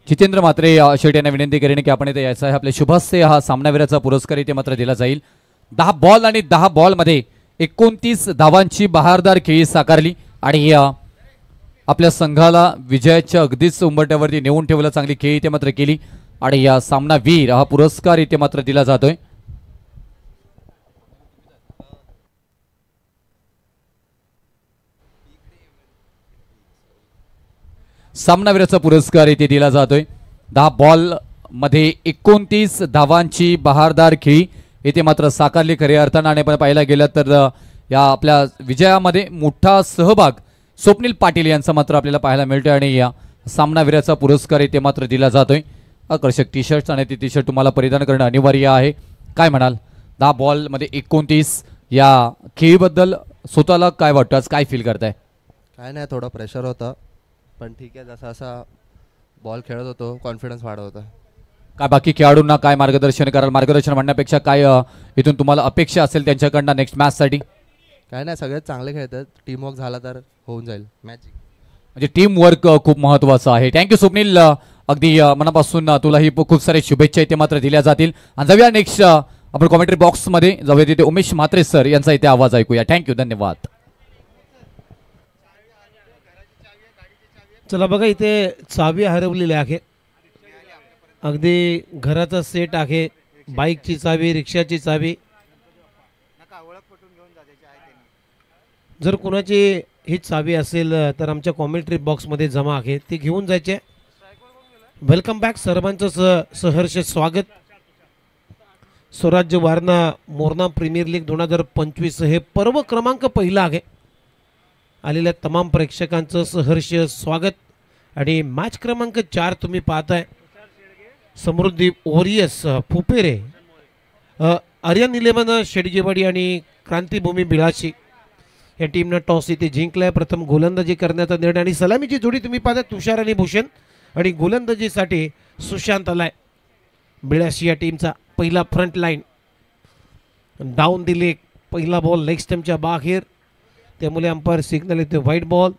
जितेंद्र मात्रे शेट यांना विनंती करेन की आपण इथे यायचं आहे. आपल्या शुभस्य हा सामनावीराचा पुरस्कार इथे मात्र दिला जाईल. 10 बॉल आणि 10 बॉल मध्ये 29 धावांची बहारदार खेळी साकारली आणि आपल्या संघाला विजयाच्या अगदीच उंबरठ्यावरती नेऊन ठेवलं. चांगली खेळी इथे मात्र केली आणि या सामनावीर हा पुरस्कार इथे मात्र दिला जातोय. सामनावीराचा पुरस्कार इथे दिला जातोय. 10 बॉल मध्ये 29 धावांची बहारदार खेळी इथे मात्र साकारली खऱ्या अर्थानं. आणि पण पाहायला गेलं तर या आपल्या विजयामध्ये मोठा सहभाग स्वप्नील पाटील यांचा मात्र आपल्याला पाहायला मिळतोय आणि या सामनावीराचा पुरस्कार इथे मात्र दिला जातोय. आकर्षक टी शर्ट्स आणि ती टी शर्ट तुम्हाला परिधान करणं अनिवार्य आहे. काय म्हणाल 10 बॉल मध्ये 29 या खेळीबद्दल स्वतःला काय वाटतं, आज काय फील करताय? काय नाही, थोडं प्रेशर होतं पण ठीक आहे. जसा असा बॉल खेळत होतो कॉन्फिडन्स वाढत होता. काय बाकी खेळाडूंना काय मार्गदर्शन कराल? मार्गदर्शन म्हणण्यापेक्षा काय इथून तुम्हाला अपेक्षा असेल त्यांच्याकडनं नेक्स्ट मॅचसाठी? काय नाही, सगळेच चांगले खेळतात. टीमवर्क झाला तर होऊन जाईल मॅच. म्हणजे टीम वर्क खूप महत्त्वाचं आहे. थँक्यू स्वप्नील, अगदी मनापासून तुलाही खूप सारे शुभेच्छा इथे मात्र दिल्या जातील. आणि जाऊया नेक्स्ट आपण कॉमेंट्री बॉक्समध्ये जाऊया, तिथे उमेश म्हात्रे सर यांचा इथे आवाज ऐकूया. थँक्यू, धन्यवाद. चला बघा, इथे चावी हरवलेली आहे. अगदी घराचा सेट आहे, बाईकची चावी, रिक्षाची चावी. जर कोणाची ही चावी असेल तर आमच्या कॉमेंट्री बॉक्समध्ये जमा आहे, ती घेऊन जायचे. वेलकम बॅक, सर्वांचं सहर्ष स्वागत. स्वराज्य वारणा मोरणा प्रीमियर लीग 2025 हे पर्व क्रमांक 1 आहे. आलेल्या तमाम प्रेक्षकांचं सहर्ष स्वागत. आणि मॅच क्रमांक 4 तुम्ही पाहताय. समृद्धी ओरियस फुपेरे, आर्यन 11 शेडगेवाडी आणि क्रांतिभूमी बिळाशी या टीमनं टॉस इथे जिंकलाय. प्रथम गोलंदाजी करण्याचा निर्णय आणि सलामीची जोडी तुम्ही पाहता तुषार आणि भूषण. आणि गोलंदाजीसाठी सुशांत आलाय. बिळाशी या टीमचा पहिला फ्रंट लाईन डाऊन दिले. पहिला बॉल लेग स्टम्पच्या बाहेर, त्यामुळे अंपायर सिग्नल येते व्हाईट बॉल.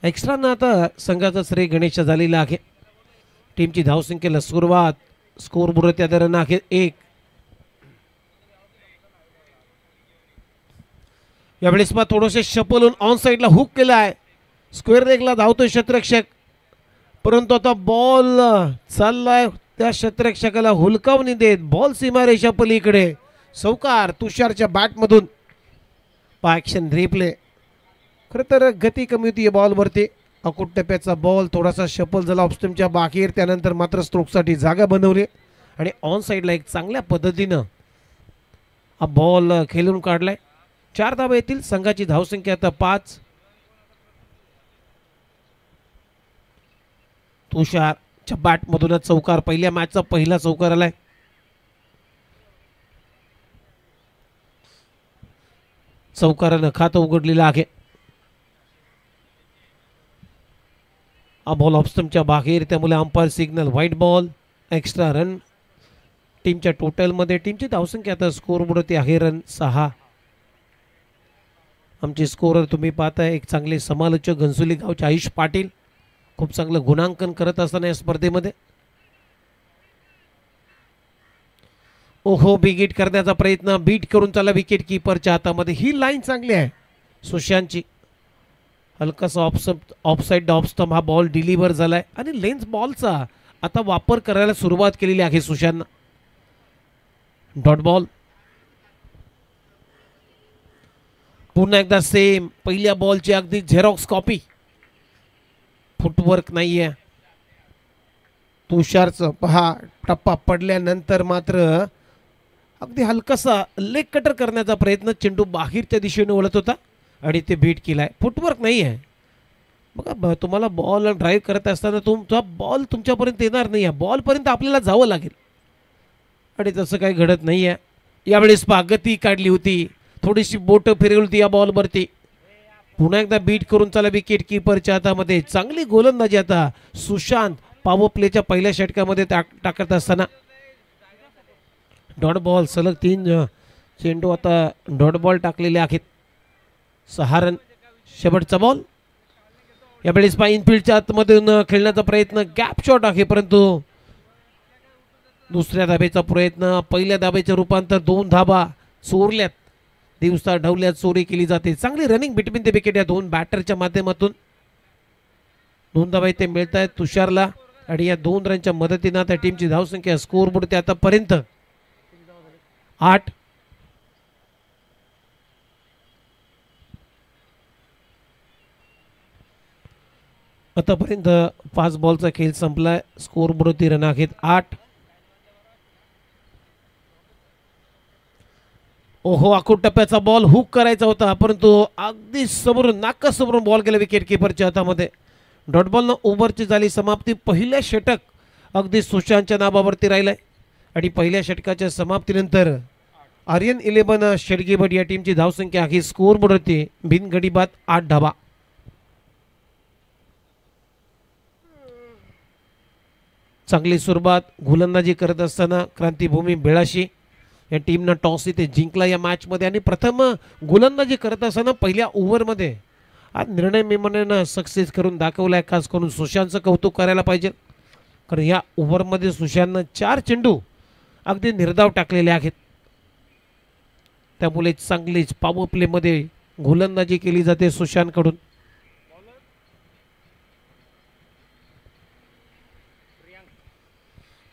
एक्स्ट्रानं आता संघाचा श्रेय गणेश झालेला आहे. टीमची धावसंख्येला सुरुवात. स्कोर बोर्ड त्या दरम्यान आहे 1. यावेळेस पा थोडेसे शपलून ऑन साईडला हुक केला आहे. स्क्वेअर लेगला धावतोय क्षेत्ररक्षक, परंतु आता बॉल चाललाय त्या क्षेत्ररक्षकाला हुलकावणी देत बॉल सीमारेषा पलीकडे. चौकार तुषारच्या बॅटमधून. Action replay. खरं तर गती कमी होती या बॉलवरती. अकुट टप्प्याचा बॉल थोडासा शपल झाला ऑफस्टमच्या बाहेर, त्यानंतर मात्र स्ट्रोकसाठी जागा बनवली आणि ऑन साईडला एक चांगल्या पद्धतीनं हा बॉल खेळून काढलाय. 4 धावा येतील. संघाची धावसंख्या आता 5. तुषारच्या बॅटमधूनच चौकार, पहिल्या मॅचचा पहिला चौकार आलाय. चौकारानं खातं उघडलेलं आहे. हा बॉल ऑफस्टमच्या बाहेर, त्यामुळे umpire signal white ball. Extra run टीमच्या टोटलमध्ये. टीमची धावसंख्या आता स्कोरवरती आहे रन 6. आमचे स्कोरर तुम्ही पाहताय एक चांगले समालोचक घनसोली गावचे आयुष पाटील, खूप चांगलं गुणांकन करत असताना या स्पर्धेमध्ये. ओहो, बिग हिट करण्याचा प्रयत्न, बीट करून चला विकेट कीपरच्या हातामध्ये. ही लाईन चांगली आहे सुशांतची. हलकासा ऑफसाईड ऑफस्टंप हा बॉल डिलिव्हर झालाय आणि लेन्स बॉलचा आता वापर करायला सुरुवात केलेली आहे सुशांतनं. Dot ball. पुन्हा एकदा सेम पहिल्या बॉलची अगदी झेरॉक्स कॉपी. फुटवर्क नाहीये तुषारचं. पहा, टप्पा पडल्यानंतर मात्र अगदी हलकासा लेग कटर करण्याचा प्रयत्न. चेंडू बाहेरच्या दिशेने वळत होता आणि ते बीट केलाय. फुटवर्क नाही आहे बघा. तुम्हाला बॉल ड्राईव्ह करत असताना तुमचा बॉल तुमच्यापर्यंत येणार नाही आहे, बॉलपर्यंत आपल्याला जावं लागेल आणि तसं काही घडत नाही आहे. यावेळेस पहा, गती काढली होती, थोडीशी बोट फिरवली होती या बॉलवरती. पुन्हा एकदा बीट करून चला विकेट कीपरच्या हातामध्ये. चांगली गोलंदाजी आता सुशांत पॉवर प्लेच्या पहिल्या षटकामध्ये टाकत असताना. Dot ball. सलग 3 चेंडू आता डॉट बॉल टाकलेले आहेत. 6 रन. शेवटचा बॉल. यावेळेस पाय इनफिल्डच्या आतमधून खेळण्याचा प्रयत्न, गॅप शॉट आहे परंतु दुसऱ्या धाब्याचा प्रयत्न, पहिल्या धाब्याचे रूपांतर 2 धाबा चोरल्यात, दिवसा ढवल्यात चोरी केली जाते. चांगली रनिंग बिटवीन द विकेट या दोन बॅटरच्या माध्यमातून. 2 धाबा इथे मिळत आहेत तुषारला आणि या 2 रनच्या मदतीनं त्या टीमची धावसंख्या स्कोर बोर्ड ते आतापर्यंत 8. आतापर्यंत 5 बॉलचा खेळ संपलाय. स्कोर बोर्ड 3 रन आहेत 8. ओहो, आखूड टप्प्याचा बॉल हुक करायचा होता परंतु अगदी समोरून नाकासमोरून बॉल गेला विकेट किपरच्या हातामध्ये. डॉट बॉलनं ओव्हरची झाली समाप्ती. पहिल्या षटक अगदी सुशांतच्या नावावरती राहिलंय आणि पहिल्या षटकाच्या समाप्तीनंतर आर्यन 11 शेडगेभट या टीमची धावसंख्या आहे स्कोर बोर्डवरती बिनगडीबाद 8 धाबा. चांगली सुरुवात गोलंदाजी करत असताना क्रांतिभूमी बेळाशी या टीमनं टॉस इथे जिंकला या मॅचमध्ये आणि प्रथम गोलंदाजी करत असताना पहिल्या ओव्हरमध्ये आज निर्णय मेमनेनं सक्सेस करून दाखवलाय. खास करून सुशांतचं कौतुक करायला पाहिजे कारण या ओव्हरमध्ये सुशांतनं 4 चेंडू अगदी निर्धाव टाकलेले आहेत. त्यामुळे चांगलीच पॉवर प्लेमध्ये गोलंदाजी केली जाते सुशांतकडून.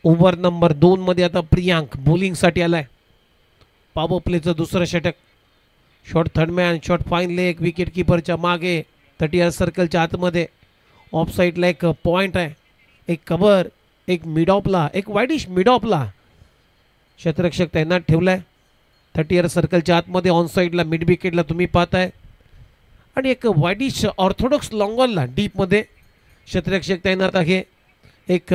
ओव्हर नंबर 2 मध्ये आता प्रियांक बॉलिंगसाठी आलाय. पॉवर प्लेचं दुसरं षटक. Shot third man, shot fine leg, wicket किपरच्या मागे 30 सर्कलच्या आतमध्ये. ऑफ साईडला एक पॉइंट आहे, एक कव्हर, एक मिड ऑफला, एक वाईडिश मिड ऑफला क्षेत्ररक्षक तैनात ठेवलाय. 30 सर्कलच्या आतमध्ये ऑन साईडला मिड विकेटला तुम्ही पाहताय आणि एक वाईडिश ऑर्थोडॉक्स लॉंगॉनला डीपमध्ये क्षेत्ररक्षक तैनात आहे. एक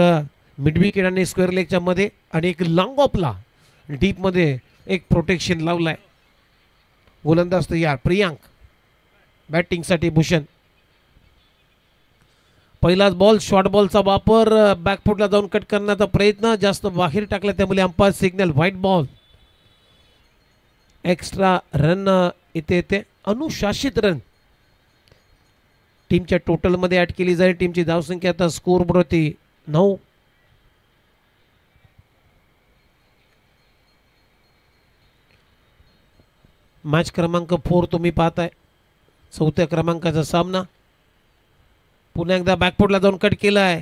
मिड विकेट आणि स्क्वेअर लेगच्या मध्ये आणि एक लॉंग ऑफला डीपमध्ये एक प्रोटेक्शन लावलाय. गोलंदाज तयार प्रियांक. बॅटिंगसाठी भूषण. पहिलाच बॉल, शॉर्ट बॉलचा वापर, बॅकफुटला जाऊन कट करण्याचा प्रयत्न, जास्त बाहेर टाकला त्यामुळे umpire signal white ball. Extra run इथे येते. अनुशासित रन टीमच्या टोटलमध्ये ऍड केली जाईल. टीमची धावसंख्या आता स्कोर बोर्डवरती 9. मॅच क्रमांक 4 तुम्ही पाहताय. 4थ्या क्रमांकाचा सामना. पुन्हा एकदा बॅकफुटला जाऊन कट केला आहे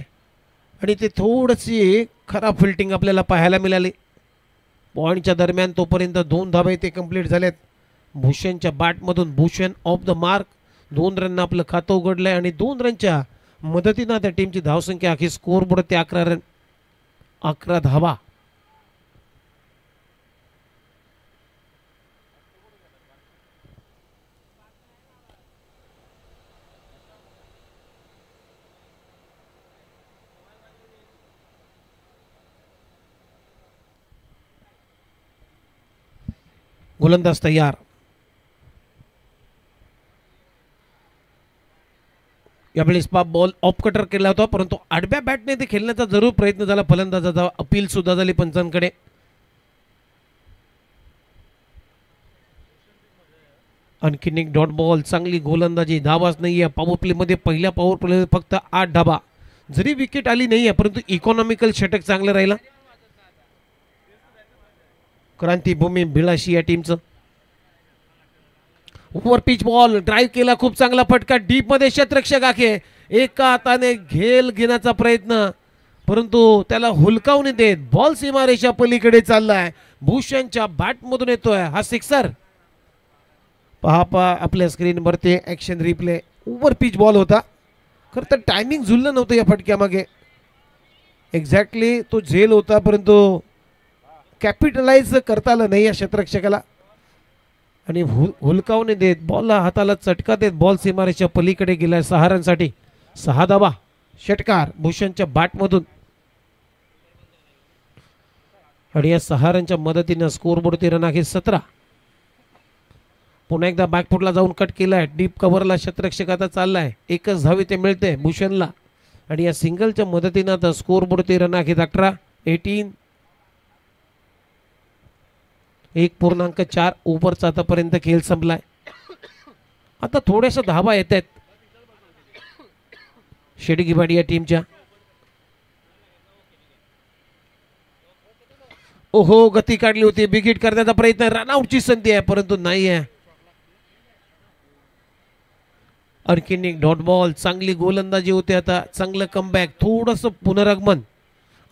आणि ते थोडीशी खराब फिल्डिंग आपल्याला पाहायला मिळाली. पॉईंटच्या दरम्यान तोपर्यंत 2 धाबे ते कंप्लीट झालेत. भूषणच्या बॅटमधून भूषण ऑफ द मार्क. 2 रननं आपलं खातं उघडलंय आणि 2 रनच्या मदतीनं त्या टीमची धावसंख्या आहे स्कोर बोर्ड ते 11 रन 11 धावा. गोलंदाज तयार. यावेळेस बॉल ऑफ कटर केला होता परंतु आडव्या बॅटने ते खेळण्याचा जरूर प्रयत्न झाला. फलंदाजाचा अपील सुद्धा झाली पंचांकडे. आणखीन एक डॉट बॉल. चांगली गोलंदाजी. धावाच नाहीये पॉवर प्ले मध्ये. पहिल्या पॉवर प्ले फक्त 8 धाबा. जरी विकेट आली नाहीये परंतु इकॉनॉमिकल षटक चांगलं राहिला क्रांतिभूमी भिलाशी या टीमचं. ओव्हर पिच बॉल ड्राईव्ह केला. खूप चांगला फटका डीप मध्ये. क्षेत्ररक्षक आहे एका हाताने घेल घेण्याचा प्रयत्न परंतु त्याला हुलकावून देत बॉल सीमारेषा पलीकडे चाललाय. भूषणच्या बॅटमधून येतोय हा सिक्सर. पहा आपल्या स्क्रीनवरती action replay. Over pitch ball होता. खरं तर टायमिंग झुललं नव्हतं या फटक्यामागे. एक्झॅक्टली तो झेल होता परंतु कॅपिटलाइज करता आलं नाही या क्षेत्ररक्षकाला आणि हुलकावणे देत बॉलला हाताला चटका देत बॉल सीमारेषा पलीकडे गेलाय. 6 रनसाठी 6 धावा. षटकार भूषणच्या बॅटमधून आणि या 6 रनच्या मदतीने स्कोर बोर्ड रन आहे 17. पुन्हा एकदा बॅकफुटला जाऊन कट केलाय. डीप कव्हरला क्षेत्ररक्षक आता चाललाय. एकच धाव इथे मिळते भूषणला आणि या सिंगलच्या मदतीने आता स्कोर बोर्ड रन आहेत 18. 18. 1.4 ओव्हरचा आतापर्यंत खेळ संपलाय. आता थोड्याशा धावा येत आहेत. शेडगेवाडी या टीमच्या. ओहो, गती काढली होती, बिग हिट करण्याचा प्रयत्न, रनआउटची संधी आहे परंतु नाही आहे. आणखीन एक डॉट बॉल. चांगली गोलंदाजी होते. आता चांगलं कमबॅक, थोडंसं पुनरागमन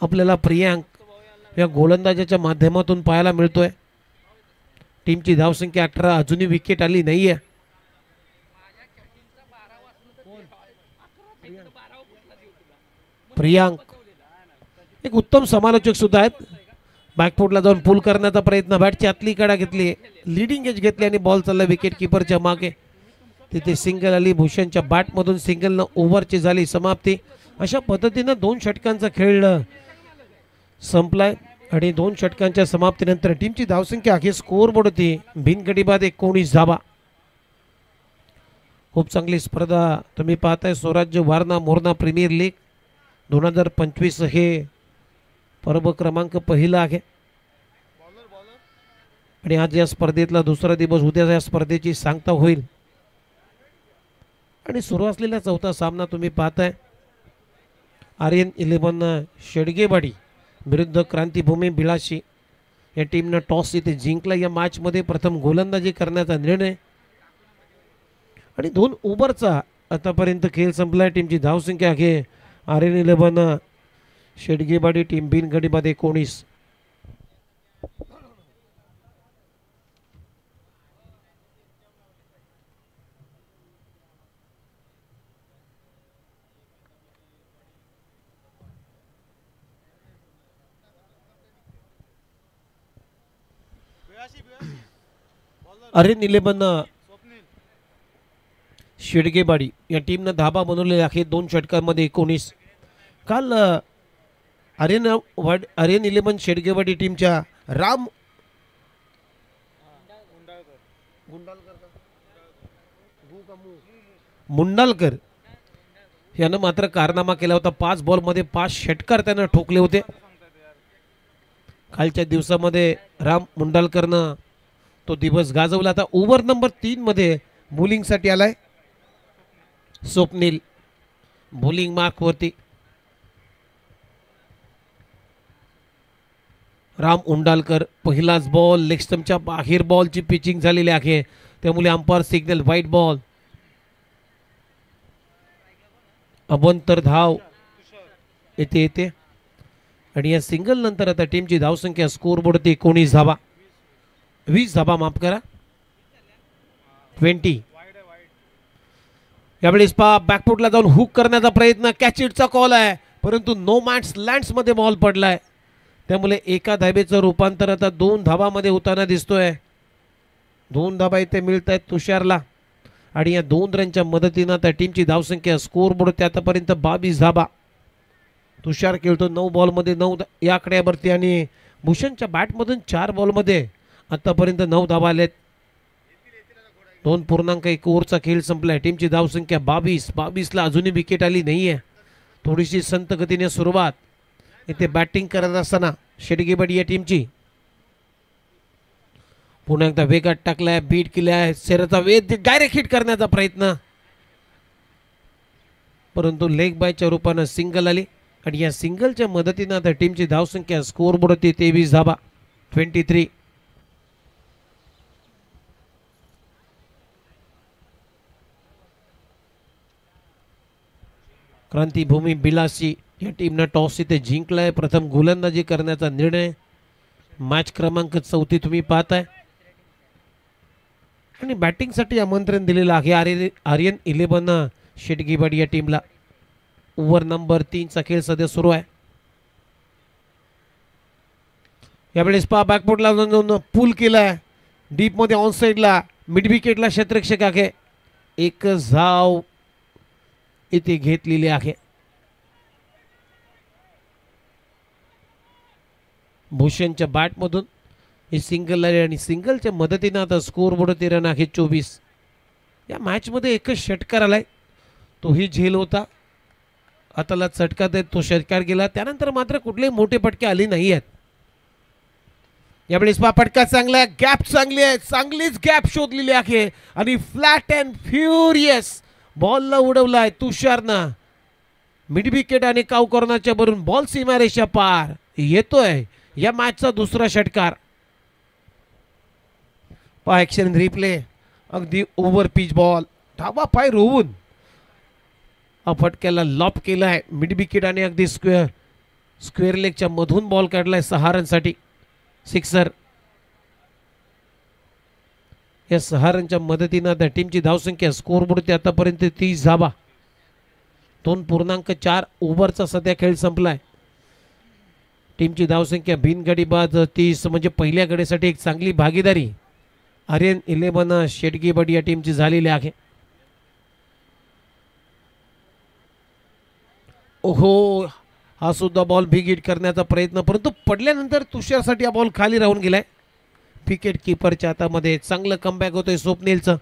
आपल्याला प्रियांक या गोलंदाजाच्या माध्यमातून पाहायला मिळतोय. टीमची धावसंख्या 18, अजूनही विकेट आली नाहीये. प्रियांक एक उत्तम समालोचक सुद्धा आहेत. बॅकफुटला जाऊन पुल करण्याचा प्रयत्न, बॅटची आतली कडा घेतली, लिडिंग एज घेतली आणि बॉल चालला विकेट किपरच्या मागे. तिथे सिंगल आली. भूषणच्या बॅटमधून सिंगलनं ओव्हरची झाली समाप्ती. अशा पद्धतीनं 2 षटकांचा खेळ संपलाय आणि 2 षटकांच्या समाप्तीनंतर टीमची धावसंख्या अखेर स्कोअर बोर्ड होती बिनगडीबाद 19 धावा. खूप चांगली स्पर्धा तुम्ही पाहताय. स्वराज्य वारणा मोरणा प्रीमियर लीग 2025 हे पर्व क्रमांक पहिला आहे आणि आज या स्पर्धेतला दुसरा दिवस. उद्या या स्पर्धेची सांगता होईल आणि सुरू असलेला चौथा सामना तुम्ही पाहताय. आर्यन 11 शेडगेवाडी विरुद्ध क्रांतिभूमी बिलाशी या टीमनं टॉस इथे जिंकला. या मॅच मध्ये प्रथम गोलंदाजी करण्याचा निर्णय आणि 2 ओव्हरचा आतापर्यंत खेळ संपलाय. टीमची धावसंख्या आहे आर्यन 11 शेडगेवाडी टीम बिनगडीबाद 19. आर्यन 11 शेडगेवाडी या टीमनं धाबा बनवलेले आहे 2 षटकांमध्ये 19. काल आर्यन 11 शेडगेवाडी टीमच्या राम मुंडालकर यानं मात्र कारनामा केला होता. 5 बॉलमध्ये 5 षटकार त्यानं ठोकले होते. कालच्या दिवसामध्ये राम मुंडालकरनं तो दिवस गाजवला. आता ओव्हर नंबर 3 मध्ये बॉलिंगसाठी आलाय स्वप्नील. बॉलिंग मार्क वरती राम उंडालकर. पहिलाच बॉल लेग स्टंपच्या बाहेर बॉलची पिचिंग झालेली आहे त्यामुळे अंपायर सिग्नल व्हाईट बॉल. अबंतर धाव येते येते आणि या सिंगल नंतर आता टीमची धावसंख्या स्कोर बोर्ड 19 धावा. 20 धावा माफ करा 20. यावेळेस पा बॅकफुटला जाऊन हुक करण्याचा प्रयत्न, कॅच इटचा कॉल आहे परंतु नो मॅट्स लँड्स मध्ये बॉल पडलाय त्यामुळे एका धाबेचं रूपांतर आता 2 धावामध्ये होताना दिसतोय. 2 धाबा इथे मिळत आहेत तुषारला आणि या 2 रनच्या मदतीनं आता टीमची धावसंख्या स्कोर बोर्ड आतापर्यंत 22 धाबा. तुषार खेळतो 9 बॉलमध्ये 9 या आकड्यावरती आणि भूषणच्या बॅटमधून 4 बॉलमध्ये आतापर्यंत 9 धावा आलेत. 2.1 ओव्हरचा खेळ संपलाय. टीमची धावसंख्या 22 ला अजूनही विकेट आली नाहीये. थोडीशी संत गतीने सुरुवात इथे बॅटिंग करत असताना शेडगेवाडी या टीमची. पुन्हा एकदा वेगात टाकलाय, बीट केलाय, सेराचा वेग डायरेक्ट हिट करण्याचा प्रयत्न परंतु लेग बायच्या रूपानं सिंगल आली आणि या सिंगलच्या मदतीनं आता टीमची धावसंख्या स्कोर बोर्ड 23 धावा 23. क्रांतिभूमी बिलासी या टीमनं टॉस इथे जिंकलाय. प्रथम गोलंदाजी करण्याचा निर्णय. मॅच क्रमांक 34 तुम्ही पाहताय आणि बॅटिंगसाठी आमंत्रण दिलेलं आहे आर्यन 11 शेडगेवाडी या टीमला. ओव्हर नंबर 3 चा खेळ सध्या सुरू आहे. यावेळेस पा बॅकफुटला जाऊन पुल केलाय डीप मध्ये ऑन साइडला मिड विकेटला क्षेत्ररक्षक आहे. एक धाव इथे घेतलेली आहे. भूषणच्या बॅटमधून हे सिंगल आले आणि सिंगलच्या मदतीने आता स्कोर बोर्ड 13 रन आहे 24. या मॅच मध्ये एकच षटकार आलाय तोही झेल होता. हाताला चटका देत तो षटकार गेला. त्यानंतर मात्र कुठलेही मोठे फटके आले नाही आहेत. यावेळेस फटका चांगला आहे, गॅप चांगली आहे, चांगलीच गॅप शोधलेली आहे आणि फ्लॅट अँड फ्युरियस बॉलला उडवलाय तुषारनं. मिड विकेट आणि काव कॉर्नरच्या वरून बॉल सीमारेषा पार येतोय या मॅचचा दुसरा षटकार. पहा ॲक्शन रिप्ले, अगदी ओव्हर पिच बॉल, धाबा पाय रोवून फटक्याला लॉप केलाय मिड विकेट आणि अगदी स्क्वेअर लेगच्या मधून बॉल काढलाय 6 रनसाठी सिक्सर. या 6 रनच्या मदतीनं त्या टीमची धावसंख्या स्कोरबोर्डची आतापर्यंत 30 धाबा. 2.4 ओव्हरचा सध्या खेळ संपलाय. टीमची धावसंख्या बिनगडी बाद 30 म्हणजे पहिल्या गडीसाठी एक चांगली भागीदारी आर्यन 11 शेटगीबड या टीमची झालेली आहे. ओहो, हा सुद्धा बॉल बिग हिट करण्याचा प्रयत्न, परंतु पडल्यानंतर तुषारसाठी हा बॉल खाली राहून गेलाय. विकेट किपरच्या हातामध्ये चांगलं कमबॅक होतोय स्वप्नीलचं.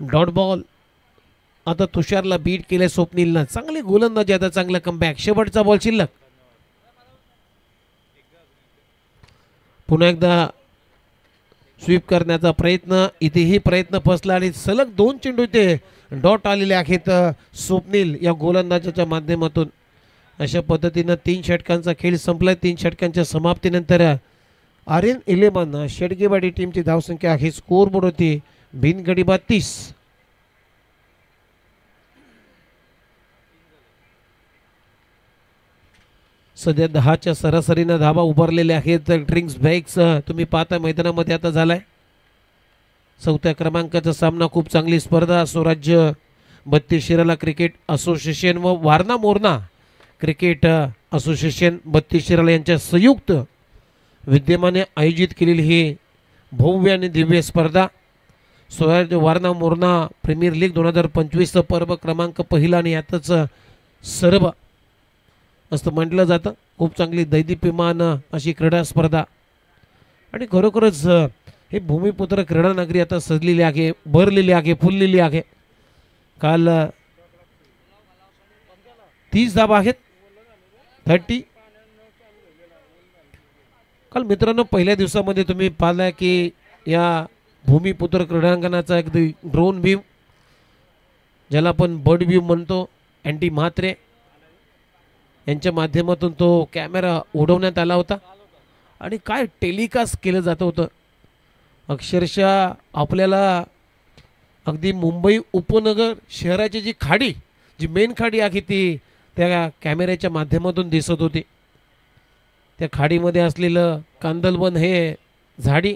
डॉट बॉल आता तुषारला बीट केलंय स्वप्नीलनं. चांगली गोलंदाजी, आता चांगलं कमबॅक. शेवटचा बॉल शिल्लक. पुन्हा एकदा स्वीप करण्याचा प्रयत्न, इथेही प्रयत्न फसला आणि सलग 2 चेंडू ते डॉट आलेले आहेत स्वप्नील या गोलंदाजाच्या माध्यमातून. अशा पद्धतीनं 3 षटकांचा खेळ संपलाय. 3 षटकांच्या समाप्तीनंतर आर्यन 11 शेडगेवाडी टीमची धावसंख्या आहे स्कोरबोर्ड होती बिनगडी बाद 30. सध्या 10च्या सरासरीनं धावा उभारलेल्या आहेत. ड्रिंक्स बॅग्स तुम्ही पाहता मैदानामध्ये आता झालाय. 4थ्या क्रमांकाचा सामना, खूप चांगली स्पर्धा. स्वराज्य बत्तीसशिराला क्रिकेट असोसिएशन व वारणा मोरणा क्रिकेट असोसिएशन बत्तीसशिराला यांच्या संयुक्त विद्यमाने आयोजित केलेली ही भव्य आणि दिव्य स्पर्धा स्वराज्य वारणा मोरणा प्रीमियर लीग 2025 पर्व क्रमांक पहिला आणि यातच सर्व असं म्हटलं जातं. खूप चांगली दैदिप्यमान अशी क्रीडा स्पर्धा आणि खरोखरच हे भूमिपुत्र क्रीडा नगरी आता सजलेली आहे, भरलेली आहे, फुललेली आहे. काल 30 धावा आहेत 30. काल मित्रांनो पहिल्या दिवसामध्ये तुम्ही पाहिला की या भूमिपुत्र क्रीडांगणाचा अगदी ड्रोन व्ह्यू, ज्याला आपण बर्ड व्ह्यू म्हणतो, अँटी म्हात्रे यांच्या माध्यमातून तो कॅमेरा उडवण्यात आला होता आणि काय टेलिकास्ट केलं जात होतं. अक्षरशः आपल्याला अगदी मुंबई उपनगर शहराची जी खाडी, जी मेन खाडी आहे ती त्या कॅमेऱ्याच्या माध्यमातून दिसत होती. त्या खाडीमध्ये असलेलं कांदलवन हे झाडी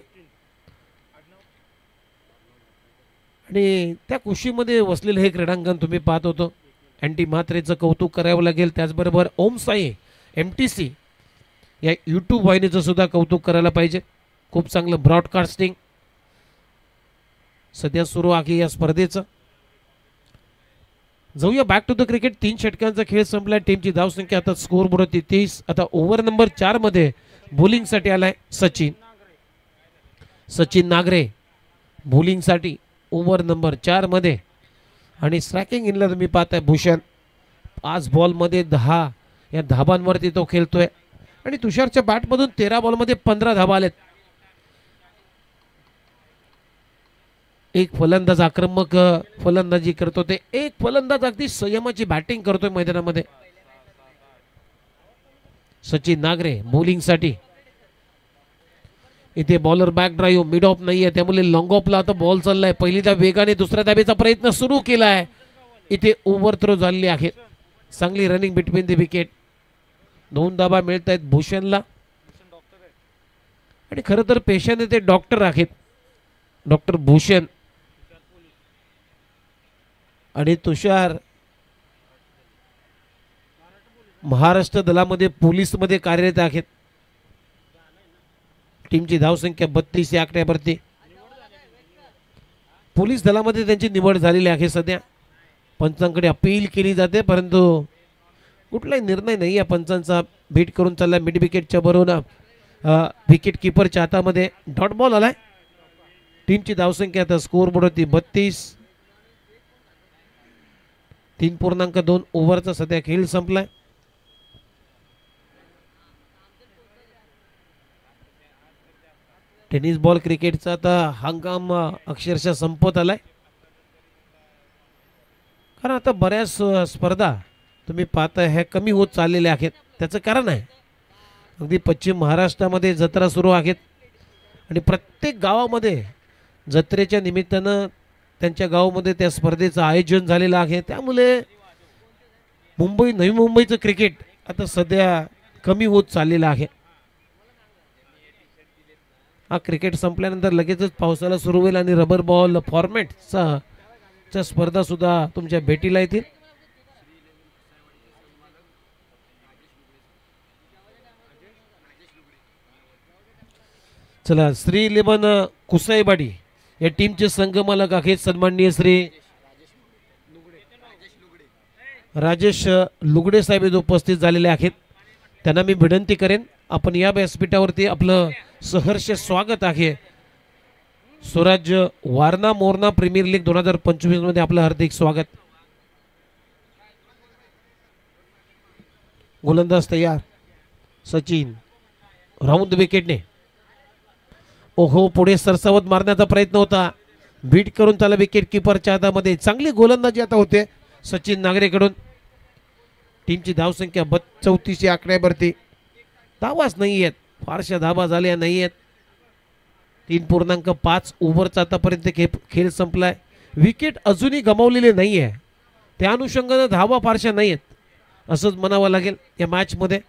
आणि त्या कुशीमध्ये वसलेलं हे क्रीडांगण तुम्ही पाहत होतो. अँटी म्हात्रेचं कौतुक करावं लागेल. त्याचबरोबर ओम साई MTC या यूट्यूब वाहिनीचं सुद्धा कौतुक करायला पाहिजे. खूप चांगलं ब्रॉडकास्टिंग सध्या सुरू आहे या स्पर्धेचं. जाऊया बॅक टू द क्रिकेट. 3 षटकांचा खेळ संपला. टीमची धावसंख्या आता स्कोरबोर्ड होती 30. आता ओव्हर नंबर 4 मध्ये बॉलिंगसाठी आलाय सचिन नागरे बॉलिंगसाठी ओव्हर नंबर 4 मध्ये. आणि स्ट्रायकिंग इनला तुम्ही पाहताय भूषण. 5 बॉलमध्ये 10 या धाबांवरती तो खेळतोय आणि तुषारच्या बॅटमधून 13 बॉलमध्ये 15 धाबा आलेत. एक फलंदाज आक्रमक फलंदाजी करतो, ते एक फलंदाज अगदी संयमाची बॅटिंग करतोय मैदानामध्ये. सचिन नागरे बॉलिंगसाठी. इथे bowler back drive, mid of नाहीये, त्यामुळे लॉंग ऑफला आता बॉल चाललाय. पहिली धाव वेगाने, दुसऱ्या धाबेचा प्रयत्न सुरू केलाय. इथे ओव्हर थ्रो झालेली आहे. चांगली रनिंग बिटवीन द विकेट. 2 धाबा मिळत आहेत भूषणला आणि खरं तर पेशाने ते डॉक्टर आहेत, डॉक्टर भूषण. आणि तुषार महाराष्ट्र दलामध्ये पोलीसमध्ये कार्यरत आहेत. टीमची धावसंख्या 32 या आकड्यावरती. पोलीस दलामध्ये त्यांची निवड झालेली आहे. सध्या पंचांकडे अपील केली जाते, परंतु कुठलाही निर्णय नाही या पंचांचा. बीट करून चालला मिड विकेटच्या बरोबर विकेट किपरच्या हातामध्ये. डॉट बॉल आलाय. टीमची धावसंख्या आता स्कोरबोर्ड होती 32. 3.2 ओव्हरचा सध्या खेळ संपलाय. टेनिस बॉल क्रिकेटचा आता हंगाम अक्षरशः संपत आलाय. कारण आता बऱ्याच स्पर्धा तुम्ही पाहताय ह्या कमी होत चाललेल्या आहेत. त्याचं कारण आहे अगदी पश्चिम महाराष्ट्रामध्ये जत्रा सुरू आहेत आणि प्रत्येक गावामध्ये जत्रेच्या निमित्तानं त्यांच्या गावामध्ये त्या स्पर्धेचं आयोजन झालेलं आहे. त्यामुळे नवी मुंबईचं क्रिकेट आता सध्या कमी होत चाललेलं आहे. हा क्रिकेट संपल्यानंतर लगेचच पावसाला सुरू होईल आणि रबर बॉल फॉर्मॅटचा स्पर्धा सुद्धा तुमच्या भेटीला येतील. चला, श्री 11 कुसाईवाडी या टीमचे संघमालक आहेत सन्माननीय श्री राजेश लुगडे साहेब इथे उपस्थित झालेले आहेत. त्यांना मी विनंती करेन आपण या व्यासपीठावरती आपलं सहर्ष स्वागत आहे. स्वराज्य वारणा मोरणा प्रीमियर लीग 2025 मध्ये आपलं हार्दिक स्वागत. गोलंदाज तयार, सचिन राऊंड विकेटने. ओहो, पुढे सरसावत मारण्याचा प्रयत्न होता, बीट करून त्याला विकेट किपरच्या हातामध्ये. चांगली गोलंदाजी आता होते सचिन नागरेकडून. टीमची धावसंख्या 34 या आकड्यावरती. धावाच नाही आहेत, फारशा धावा झाल्या नाही आहेत. 3.5 ओव्हरचा आतापर्यंत खेळ संपलाय. विकेट अजूनही गमावलेले नाही आहे, त्या अनुषंगाने धावा फारशा नाही आहेत असंच म्हणावं लागेल या मॅचमध्ये.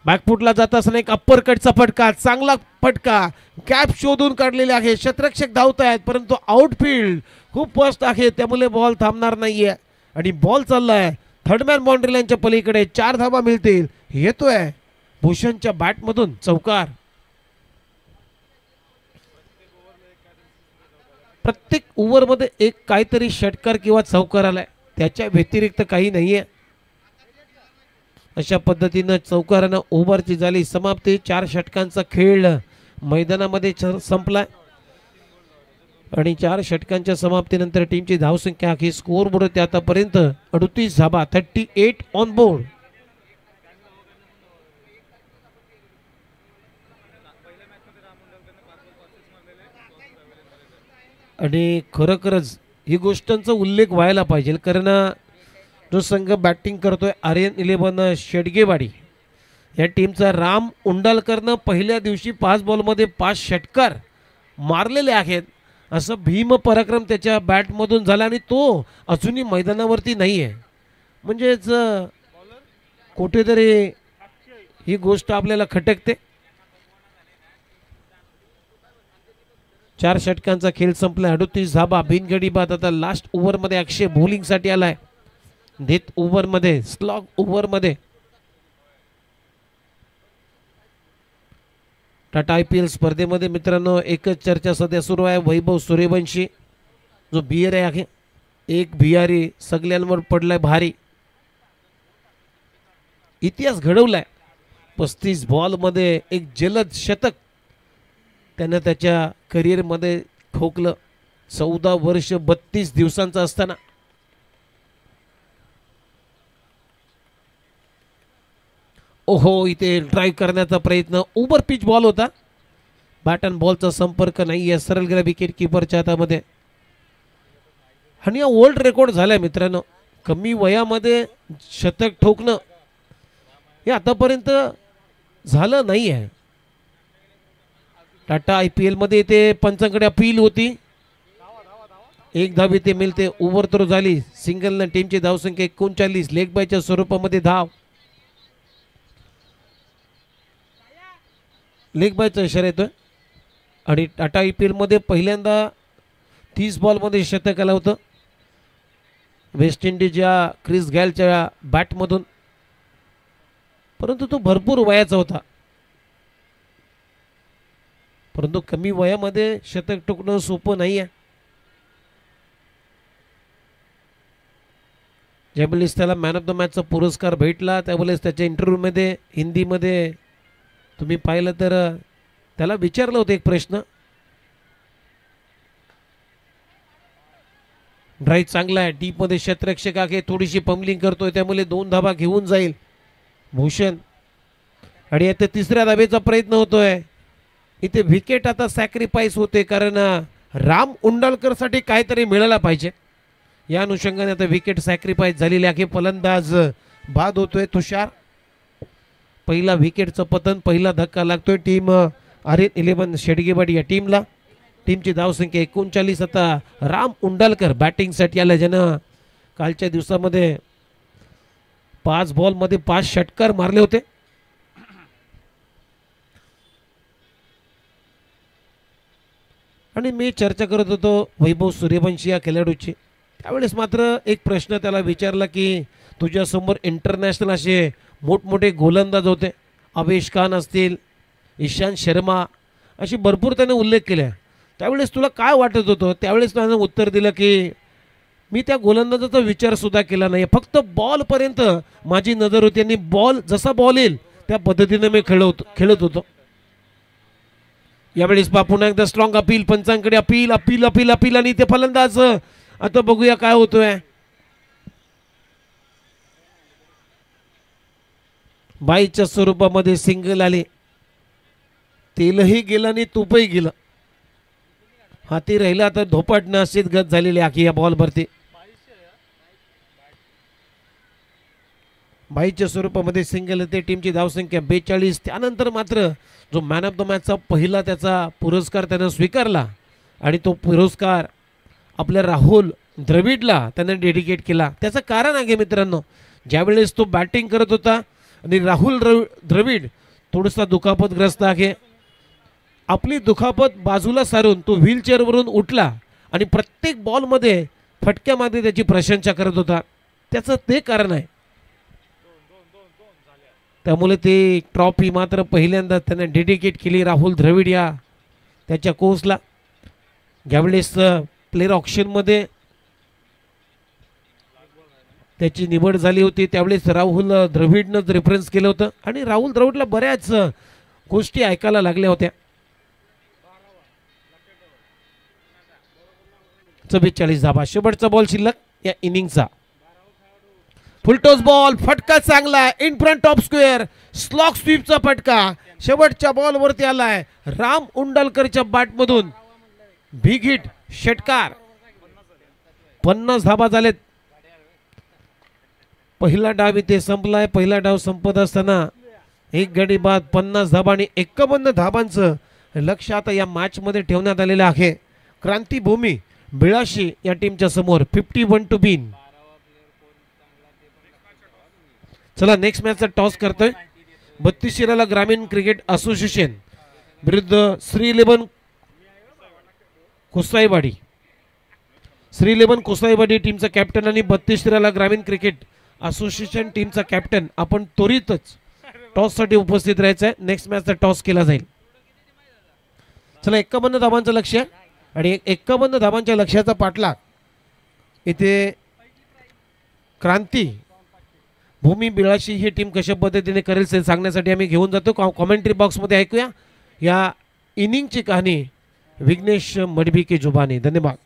बॅकफुटला जात असताना एक अप्पर कटचा फटका, चांगला फटका, कॅप शोधून काढलेले आहे. शतरक्षक धावत आहेत परंतु आउटफील्ड खूप फास्ट आहे, त्यामुळे बॉल थांबणार नाहीये आणि बॉल चाललाय थर्डमॅन बाउंड्री लाईनच्या पलीकडे. 4 धावा मिळतील. येतोय भूषणच्या बॅटमधून चौकार. प्रत्येक ओव्हरमध्ये एक काहीतरी षटकार किंवा चौकार आलाय, त्याच्या व्यतिरिक्त काही नाहीये. अशा पद्धतीनं चौकारानं ओव्हरची झाली समाप्ती. 4 षटकांचा खेळ मैदानामध्ये संपलाय आणि 4 षटकांच्या समाप्तीनंतर टीमची धावसंख्या ही स्कोअर बोर्ड होते आतापर्यंत 38 धाबा, 38 ऑन बोर्ड. आणि खरोखरच ही गोष्टांचा उल्लेख व्हायला पाहिजे, कारण जो संघ बॅटिंग करतोय आर्यन 11 शेडगेवाडी या टीमचा राम उंडालकरनं पहिल्या दिवशी 5 बॉलमध्ये 5 षटकार मारलेले आहेत. असं भीम पराक्रम त्याच्या बॅटमधून झाला आणि तो अजूनही मैदानावरती नाही आहे. म्हणजेच कुठेतरी ही गोष्ट आपल्याला खटकते. 4 षटकांचा खेळ संपला, 38 धाबा, बिनगडी बाद. आता लास्ट ओव्हरमध्ये अक्षय बॉलिंगसाठी आलाय. डेथ ओव्हरमध्ये, स्लॉग ओव्हरमध्ये टाटा IPL स्पर्धेमध्ये मित्रांनो एकच चर्चा सध्या सुरू आहे. वैभव सूर्यवंशी जो बियर आहे, एक बिहारी सगळ्यांवर पडलाय भारी. इतिहास घडवलाय. 35 बॉलमध्ये एक जलद शतक त्यानं त्याच्या करिअरमध्ये ठोकलं. 14 वर्ष 32 दिवसांचा असताना. ओहो, इथे ड्राईव्ह करण्याचा प्रयत्न, ओव्हर पिच बॉल होता. बॅट अँड बॉलचा संपर्क नाही आहे, सरळ गेला विकेट किपरच्या हातामध्ये. आणि हा वर्ल्ड रेकॉर्ड झालाय मित्रांनो. कमी वयामध्ये शतक ठोकणं हे आतापर्यंत झालं नाही आहे. टाटा IPL मध्ये ते पंचांकडे अपील होती, 1 धाव इथे मिळते. ओव्हर थ्रो झाली, सिंगलनं टीमची धावसंख्या 39, लेग बायच्या स्वरूपामध्ये धाव. लेग बायचा इशारा येतोय आणि टाटा IPL मध्ये पहिल्यांदा 30 बॉलमध्ये शतक आलं होतं वेस्ट इंडिजच्या क्रिस गॅलच्या बॅटमधून, परंतु तो भरपूर वयाचा होता. परंतु कमी वयामध्ये शतक ठोकणं सोपं नाही आहे. ज्यावेळेस त्याला मॅन ऑफ द मॅचचा पुरस्कार भेटला त्यावेळेस त्याच्या इंटरव्ह्यूमध्ये हिंदीमध्ये तुम्ही पाहिलं तर त्याला विचारलं होतं एक प्रश्न. ड्राईव्ह चांगला आहे, डीपमध्ये क्षेत्ररक्षक आहे, थोडीशी पंबलिंग करतोय त्यामुळे 2 धाबा घेऊन जाईल भूषण. आणि आता 3ऱ्या धाबेचा प्रयत्न होतोय. इथे विकेट आता सॅक्रिफाईस होते कारण राम उंडालकर साठी काहीतरी मिळायला पाहिजे. या अनुषंगाने आता विकेट सॅक्रिफाईस झालेली आहे. फलंदाज बाद होतोय तुषार. पहिला विकेटचं पतन, पहिला धक्का लागतोय टीम RN11 शेडगेवाडी या टीमला. टीमची धावसंख्या 39. आता राम उंडालकर बॅटिंगसाठी आला, ज्यानं कालच्या दिवसामध्ये 5 बॉलमध्ये 5 षटकार मारले होते. आणि मी चर्चा करत होतो वैभव सूर्यवंशी या खेळाडूची. त्यावेळेस मात्र एक प्रश्न त्याला विचारला की तुझ्यासमोर इंटरनॅशनल असे मोठमोठे गोलंदाज होते, अवेश खान असतील, ईशांत शर्मा, अशी भरपूर त्याने उल्लेख केला. त्यावेळेस तुला काय वाटत होतं? त्यावेळेस त्यानं उत्तर दिलं की मी त्या गोलंदाजाचा विचारसुद्धा केला नाही, फक्त बॉलपर्यंत माझी नजर होती आणि बॉल जसा बॉल येईल त्या पद्धतीने मी खेळत होतो. यावेळेस पुन्हा एकदा स्ट्रॉंग अपील, पंचांकडे अपील अपील अपील अपील आणि ते फलंदाज. आता बघूया काय होतोय. बाईच्या स्वरूपामध्ये सिंगल आले. तेलही गेलं आणि तुपही गेलं. हाती राहिलं आता धोपाटणं अशीच गत झालेली आखी या बॉलवरती. बाईच्या स्वरूपामध्ये सिंगल येते. टीमची धावसंख्या 42. त्यानंतर मात्र जो मॅन ऑफ द मॅचचा पहिला त्याचा पुरस्कार त्यानं स्वीकारला आणि तो पुरस्कार आपल्या राहुल द्रविडला त्यानं डेडिकेट केला. त्याचं कारण आहे मित्रांनो, ज्यावेळेस तो बॅटिंग करत होता आणि राहुल द्रविड थोडासा दुखापतग्रस्त आहे, आपली दुखापत बाजूला सारून तो व्हीलचेअरवरून उठला आणि प्रत्येक बॉलमध्ये फटक्यामध्ये त्याची प्रशंसा करत होता. त्याचं ते कारण आहे. त्यामुळे ते ट्रॉफी मात्र पहिल्यांदा त्याने डेडिकेट केली राहुल द्रविड या त्याच्या कोचला. ज्यावेळेस प्लेअर ऑप्शनमध्ये त्याची निवड झाली होती त्यावेळेस राहुल द्रविडनं रेफरन्स केलं होतं आणि राहुल द्रविडला बऱ्याच गोष्टी ऐकायला लागल्या होत्या. 44 धाबा. शेवटचा बॉल शिल्लक या इनिंगचा. फुलटॉस बॉल, फटका चांगला in front of square, slog स्वीपचा फटका शेवटच्या बॉलवरती आलाय. राम उंडालकरच्या बॅटमधून बिग हिट, षटकार. 50 धाबा झालेत. पहिला डाव इथे संपलाय. पहिला डाव संपत असताना एक गडी बाद 50 धाबा आणि 51 धाबांचं लक्ष आता या मॅच मध्ये ठेवण्यात आलेलं आहे. क्रांतीभूमी बिळाशी या टीमच्या समोर 51 टू बिन. चला नेक्स्ट मॅचचा टॉस करतोय. 32 शिराला ग्रामीण क्रिकेट असोसिएशन विरुद्ध श्री 11 कुसाईवाडी. श्री 11 कुसाईवाडी टीमचा कॅप्टन आणि 32 शिराला ग्रामीण क्रिकेट असोसिएशन टीमचा कॅप्टन आपण त्वरितच टॉस साठी उपस्थित राहायचं आहे. नेक्स्ट मॅचचा टॉस केला जाईल. चला 51 धाबांचं लक्ष आणि 51 धाबांच्या लक्ष्याचा पाठलाग इथे क्रांती भूमी बिळाशी ही टीम कशा पद्धतीने करेल ते सांगण्यासाठी आम्ही घेऊन जातो. कॉमेंट्री बॉक्समध्ये ऐकूया या इनिंगची कहाणी विघ्नेश मडबी के जुबानी. धन्यवाद.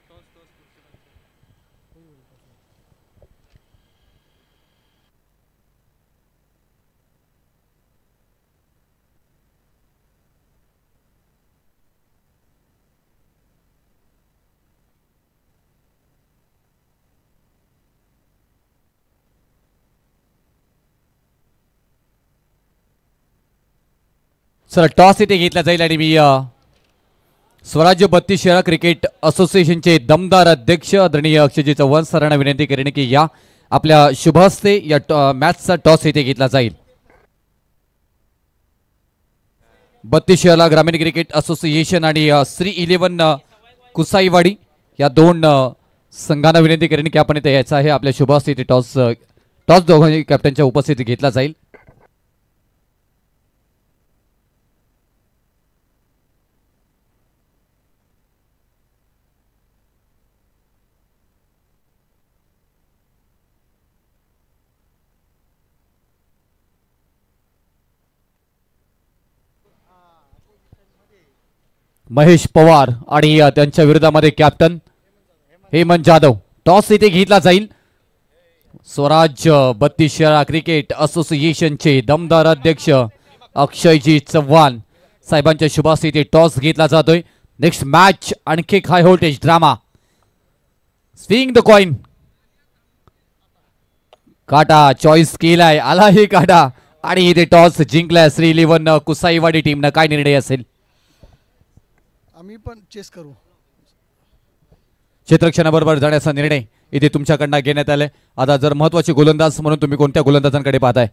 सर टॉस इथे घेतला जाईल आणि मी स्वराज्य 32 शहरा क्रिकेट असोसिएशनचे दमदार अध्यक्ष आदरणीय अक्षयजी चव्हाण सरांना विनंती करेन की या आपल्या शुभ हस्ते या मॅचचा टॉस इथे घेतला जाईल. 32 शहरा ग्रामीण क्रिकेट असोसिएशन आणि श्री 11 कुसाईवाडी या दोन संघांना विनंती करेन की आपण इथे यायचं आहे. आपल्या शुभ हस्ते इथे टॉस दोघांनी कॅप्टनच्या उपस्थितीत घेतला जाईल. महेश पवार आणि त्यांच्या विरोधामध्ये कॅप्टन हेमंत जाधव. टॉस इथे घेतला जाईल. स्वराज्य 32 शहरा क्रिकेट असोसिएशनचे दमदार अध्यक्ष अक्षयजी चव्हाण साहेबांच्या शुभास्ते इथे टॉस घेतला जातोय. नेक्स्ट मॅच आणखी high voltage drama. Swing the coin काटा चॉईस केलाय, आलाही काटा आणि इथे टॉस जिंकलाय श्री 11 कुसाईवाडी टीमनं. काय निर्णय असेल? आम्ही पण चेस करू. क्षेत्ररक्षणाबरोबर जाण्याचा निर्णय इथे तुमच्याकडनं घेण्यात आलाय. आता जर महत्वाचे गोलंदाज म्हणून तुम्ही कोणत्या गोलंदाजांकडे पाहताय?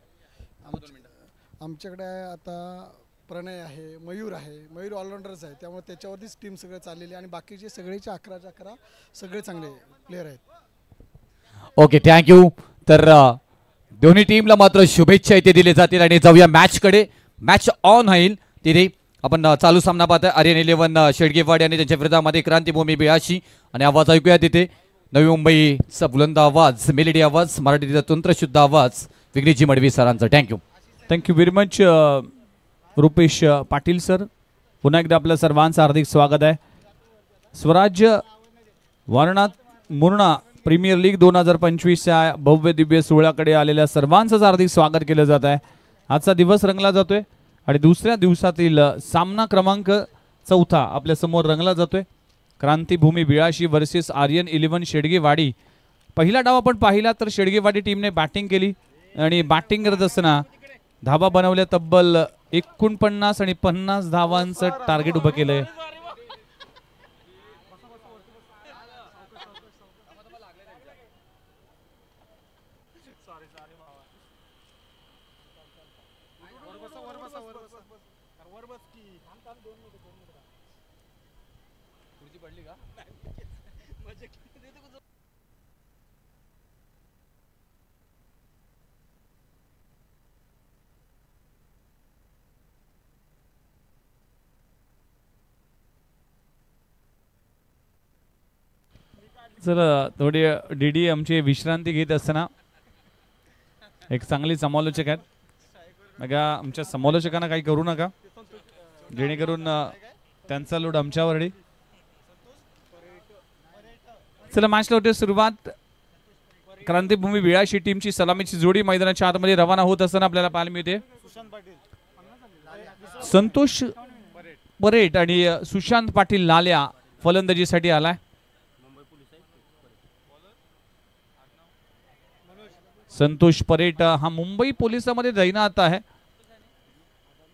आमच्याकडे आता प्रणय आहे, मयूर आहे. मयूर ऑलराऊंडरच आहे, त्यामुळे त्याच्यावरतीच टीम सगळं चाललेली आहे आणि बाकीचे सगळेचे 11 सगळे चांगले प्लेयर आहेत. Okay, thank you. तर दोन्ही टीमला मात्र शुभेच्छा इथे दिले जातील आणि जाऊया मॅचकडे. मॅच ऑन होईल तिथे आपण चालू सामना पाहतोय. आर्यन 11 शेडगेवाडी आणि त्यांच्या विरोधामध्ये क्रांतीभूमी 82 आणि आवाज ऐकूया तिथे नवी मुंबईचा बुलंद आवाज, मेलेडी आवाज, मराठीचा तंत्रशुद्ध आवाज विघ्नेशजी मडवी सरांचा. Thank you. Thank you very much Rupesh Patil sir. पुन्हा एकदा आपल्या सर्वांचं हार्दिक स्वागत आहे. स्वराज्य वारणात मुर्णा प्रीमियर लीग 2025च्या भव्य दिव्य सोहळ्याकडे आलेल्या सर्वांचंच हार्दिक स्वागत केलं जात आहे. आजचा दिवस रंगला जातोय आणि दुसऱ्या दिवसातील सामना क्रमांक 4 आपल्या समोर रंगला जातोय. क्रांतीभूमी 82 वर्सेस आर्यन 11 शेडगेवाडी. पहिला डाव आपण पाहिला तर शेडगेवाडी टीमने बॅटिंग केली आणि बॅटिंग करत असताना धाबा बनवल्या तब्बल 49 आणि 50 धावांचं टार्गेट उभं केलंय. चला थोडी डीडी आमची विश्रांती घेत असताना एक चांगली समालोचक आहेत. बघा आमच्या समालोचकांना काही करू नका जेणेकरून त्यांचा लोड आमच्यावर. चला मॅचला होते सुरुवात. क्रांतीभूमी 82 टीमची सलामीची जोडी मैदानाच्या आतमध्ये रवाना होत असताना आपल्याला पाहायला मिळते. संतोष परेट आणि सुशांत पाटील लाल्या फलंदाजीसाठी आलाय. संतोष परेट हा मुंबई पोलिसांमध्ये तैनात आहे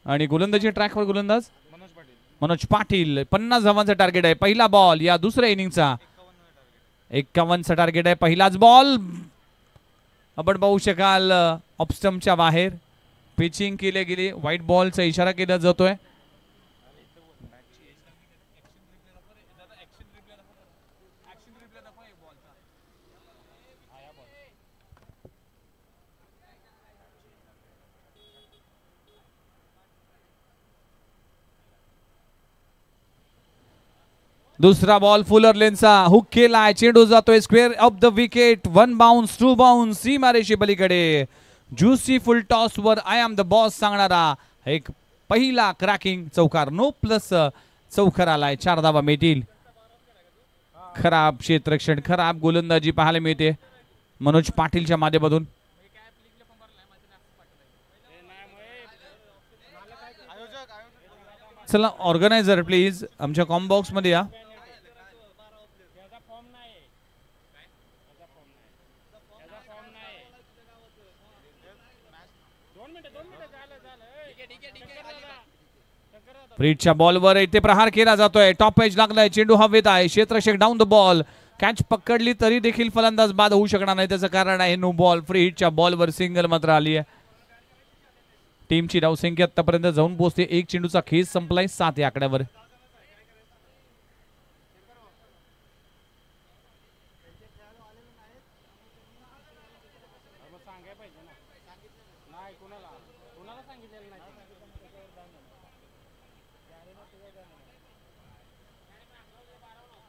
आणि गोलंदाजी ट्रॅकवर गोलंदाज मनोज पाटील. 50 धावांचा टार्गेट आहे. पहिला बॉल या दुसऱ्या इनिंगचा. 51चा टार्गेट आहे. पहिलाच बॉल आपण पाहू शकाल ऑफस्टम्पच्या बाहेर पिचिंग केली गेली. व्हाईट बॉलचा इशारा केला जातोय. दुसरा बॉल फुलर लेनचा हुक केलाय. चेंडू जातोय square of the wicket. 1 bounce 2 bounce सीमारेषे पलीकडे. ज्युसी फुल टॉस वर आय एम द बॉस सांगणारा एक पहिला क्रॅकिंग चौकार. नो प्लस चौकार आलाय. 4 धावा मिळतील. खराब क्षेत्ररक्षण, खराब गोलंदाजी पाहायला मिळते मनोज पाटीलच्या माध्यमातून. चला ऑर्गनायझर प्लीज आमच्या कॉम्बॉक्स मध्ये या. फ्रीडच्या बॉलवर इथे प्रहार केला जातोय. टॉप एज लागलाय. चेंडू हवेत आहे. क्षेत्ररक्षक डाऊन द बॉल. कॅच पकडली तरी देखील फलंदाज बाद होऊ शकणार नाही. त्याचं कारण आहे नो बॉल. फ्री हिटच्या बॉलवर सिंगल मात्र आली आहे. टीमची धावसंख्या आतापर्यंत जाऊन पोहोचते. 1 चेंडूचा खेळ संपलाय 7 या आकड्यावर.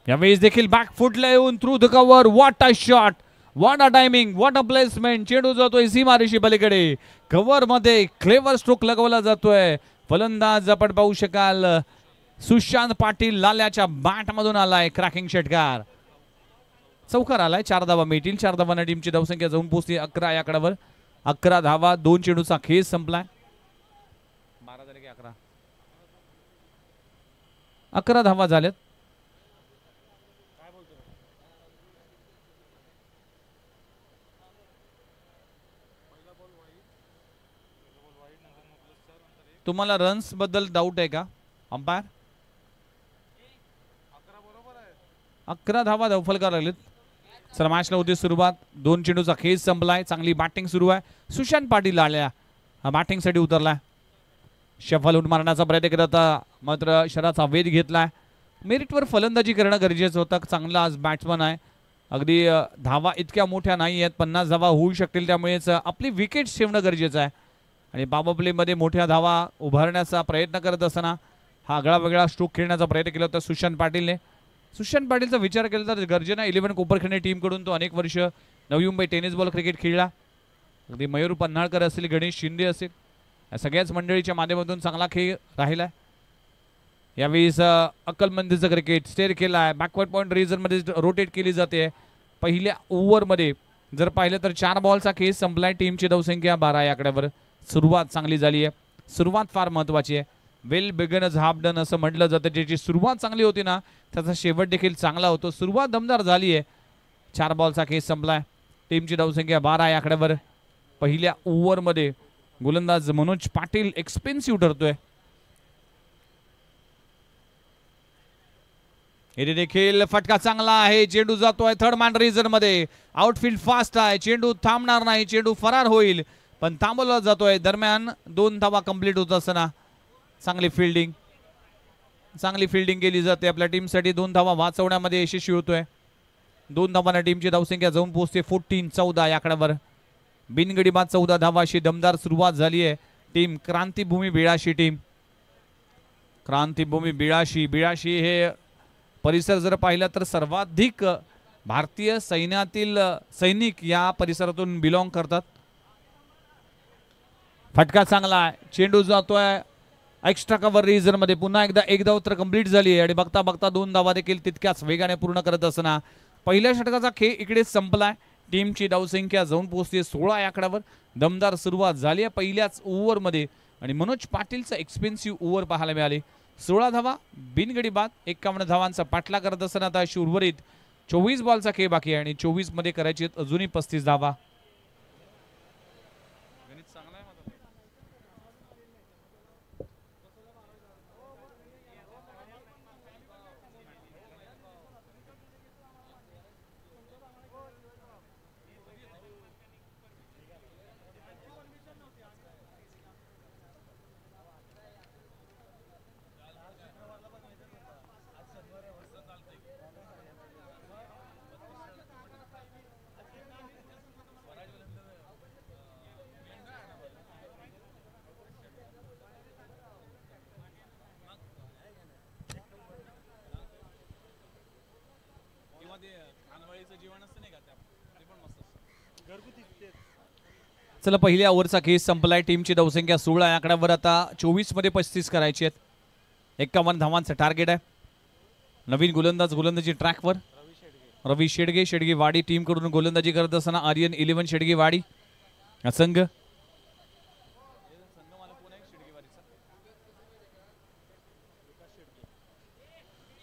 यावेळेस देखील बॅक फुटला येऊन through the cover. What a shot, what a timing, what a placement. चेंडू जातोय सीमारेषी पलीकडे. कव्हर मध्ये क्लेवर स्ट्रोक लगवला जातोय. फलंदाज आपण पाहू शकाल सुशांत पाटील लाल्याच्या बॅट मधून आलाय क्रॅकिंग षटकार. चौकार आलाय. 4 धावा मिळतील. 4 धावांना टीमची धावसंख्या जाऊन पोहोचते 11 या आकड्यावर. 11 धावा. 2 चेंडूचा खेळ संपलाय. 12 झाले की 11. 11 धावा झाल्यात. तुम्हाला रन्स बद्दल डाऊट आहे का अंपायर? 11 धावा धावफल करायला लागलेत. चला मॅचला होती सुरुवात. 2 चेंडूचा खेळ संपलाय. चांगली बॅटिंग सुरू आहे. सुशांत पाटील आल्या बॅटिंगसाठी उतरलाय. शफल उड मारण्याचा प्रयत्न करत होता मात्र शराचा वेध घेतलाय. मेरिटवर फलंदाजी करणं गरजेचं होतं. चांगला आज बॅट्समन आहे. अगदी धावा इतक्या मोठ्या नाही आहेत. 50 धावा होऊ शकतील त्यामुळेच आपली विकेट्स ठेवणं गरजेचं आहे. आणि पॉवर प्लेमध्ये मोठ्या धावा उभारण्याचा प्रयत्न करत असताना हा आगळा वेगळा स्ट्रोक खेळण्याचा प्रयत्न केला होता सुशांत पाटीलने. सुशांत पाटीलचा विचार केला तर गर्जना 11 कोपरखिंड टीमकडून तो अनेक वर्ष Navi Mumbai tennis ball cricket खेळला. अगदी मयूर पन्हाळकर असेल, गणेश शिंदे असेल, या सगळ्याच मंडळीच्या माध्यमातून चांगला खेळ राहिला. यावेळेस अक्कलमंदीचं क्रिकेट स्टेअर केला आहे. बॅकवर्ड पॉईंट रिजनमध्ये रोटेट केली जाते. पहिल्या ओव्हरमध्ये जर पाहिलं तर 4 बॉलचा खेळ संपलाय. टीमची धावसंख्या 12 या आकड्यावर. सुरुवात चांगली झाली आहे. सुरुवात फार महत्त्वाची आहे. वेल बिगनर्स हाफ डन असं म्हटलं जातं. ज्याची सुरुवात चांगली होती ना त्याचा शेवट देखील चांगला होतो. सुरुवात दमदार झाली आहे. 4 बॉलचा खेळ संपलाय. टीमची धावसंख्या 12 या आकड्यावर. पहिल्या ओव्हरमध्ये गोलंदाज मनोज पाटील एक्सपेन्सिव्ह ठरतोय. हे देखील फटका चांगला आहे. चेंडू जातोय थर्ड मॅन रिजन मध्ये. आउटफील्ड फास्ट आहे. चेंडू थांबणार नाही. चेंडू फरार होईल पण थांबवला जातोय. दरम्यान 2 धावा कंप्लीट होत असताना चांगली फिल्डिंग केली जाते. आपल्या टीमसाठी 2 धावा वाचवण्यामध्ये यशस्वी होतोय. 2 धावांना टीमची धावसंख्या जाऊन पोहोचते 14-14 या आकड्यावर. बिनगडी बाद 14 धावा अशी दमदार सुरुवात झाली आहे. Team क्रांतीभूमी Bilashi team. क्रांतीभूमी बिळाशी हे परिसर जर पाहिला तर सर्वाधिक भारतीय सैन्यातील सैनिक या परिसरातून बिलॉंग करतात. फटका चांगला आहे. चेंडू जातोय एक्स्ट्रा कव्हर रिजन मध्ये. पुन्हा एकदा एक धाव तर कंप्लीट झाली आहे आणि बघता बघता 2 धावा देखील तितक्याच वेगाने पूर्ण करत असताना पहिल्या षटकाचा खेळ इकडे संपलाय. टीमची धावसंख्या जाऊन पोहोचते 16 या आकड्यावर. दमदार सुरुवात झाली आहे पहिल्याच ओव्हरमध्ये आणि मनोज पाटीलचा एक्सपेन्सिव्ह ओव्हर पाहायला मिळाली. 16 धावा बिनगडी बाद 51 धावांचा पाठला करत असताना आता अशी उर्वरित 24 बॉलचा खेळ बाकी आहे आणि 24 मध्ये करायची अजूनही 35 धावा. चला पहिल्या ओव्हरचा खेळ संपलाय. टीमची धावसंख्या 16 या आकड्यावर. आता 24 मध्ये 35 करायची आहेत. 51 धावांचं टार्गेट आहे. नवीन गोलंदाजी ट्रॅकवर रवी शेडगे वाडी टीम कडून गोलंदाजी करत असताना आर्यन 11 शेडगे वाडी संघ.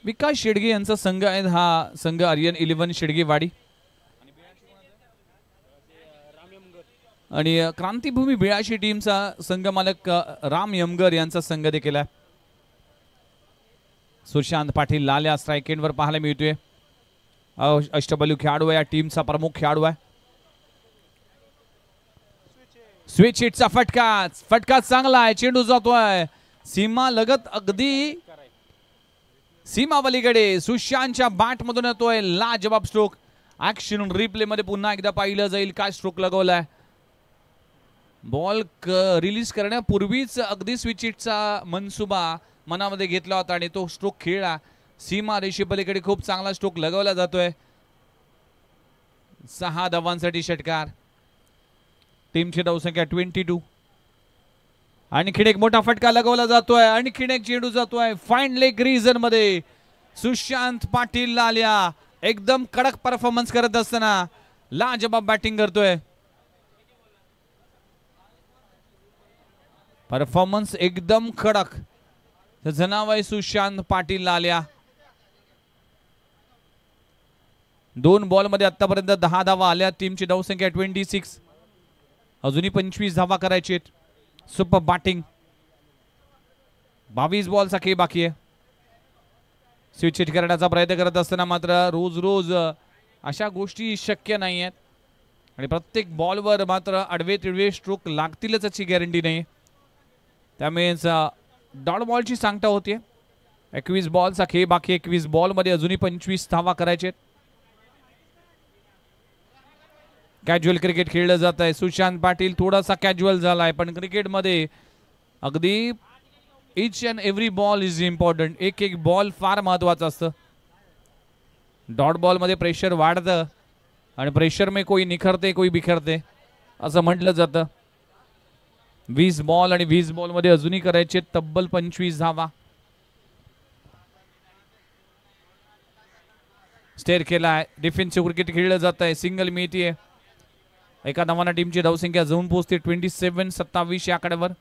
विकास शेडगे यांचा संघ आहे हा संघ. आर्यन 11 शेडगे वाडी आणि क्रांतीभूमी बिळाशी टीमचा संघ मालक राम यमगर यांचा संघ देखील आहे. सुशांत पाटील लाल्या स्ट्राईक एंडवर पाहायला मिळतोय. अष्टबैलू खेळाडू आहे या टीमचा प्रमुख खेळाडू आहे. स्विच हिटचा फटका चांगला आहे. चेंडू जातोय सीमा लगत अगदी सीमावलीकडे. सुशांतच्या बॅट मधून येतोय लाजवाब स्ट्रोक. ऍक्शन रिप्ले मध्ये पुन्हा एकदा पाहिलं जाईल काय स्ट्रोक लगवलाय. बॉल रिलीज करण्यापूर्वीच अगदी स्विच हिटचा मनसुबा मनामध्ये घेतला होता आणि तो स्ट्रोक खेळला. सीमा रेषेपलीकडे खूप चांगला स्ट्रोक लगवला जातोय. 6 धावांसाठी षटकार. टीमची धावसंख्या 22. आणखीन एक मोठा फटका लगवला जातोय. आणखीन एक चेंडू जातोय फाईन लेग रिजन मध्ये. सुशांत पाटील लाल्या एकदम कडक परफॉर्मन्स करत असताना लाजवाब बॅटिंग करतोय. परफॉर्मन्स एकदम कडक. त्याचं नाव आहे सुशांत पाटील लाल्या. 2 बॉलमध्ये आतापर्यंत 10 धावा आल्या. टीमची धावसंख्या 26. अजूनही 25 धावा करायची आहेत. Super batting. 22 बॉलचा खेळ बाकी आहे. स्विच हिट करण्याचा प्रयत्न करत असताना मात्र रोज रोज अशा गोष्टी शक्य नाही आहेत आणि प्रत्येक बॉलवर मात्र आडवे तिडवे स्ट्रोक लागतीलच याची गॅरंटी नाही. त्यामुळेच डॉट बॉलची सांगता होते. 21 बॉलचा खेळ बाकी. 21 बॉलमध्ये अजूनही 25 धावा करायचे. कॅज्युअल क्रिकेट खेळलं जात आहे. सुशांत पाटील थोडासा कॅज्युअल झालाय पण क्रिकेटमध्ये अगदी each and every ball is important. एक एक बॉल फार महत्वाचा असतं. डॉट बॉलमध्ये प्रेशर वाढतं आणि प्रेशर में कोई निखरते कोई बिखरते असं म्हटलं जातं. 20 बॉल आणि 20 बॉलमध्ये अजूनही करायचे तब्बल 25 धावा. स्टेअर केला आहे. डिफेन्सिव्ह क्रिकेट खेळलं जात आहे. सिंगल मिळतीये. एका धावांना टीमची धावसंख्या जाऊन पोहोचते 27-27 या आकड्यावर.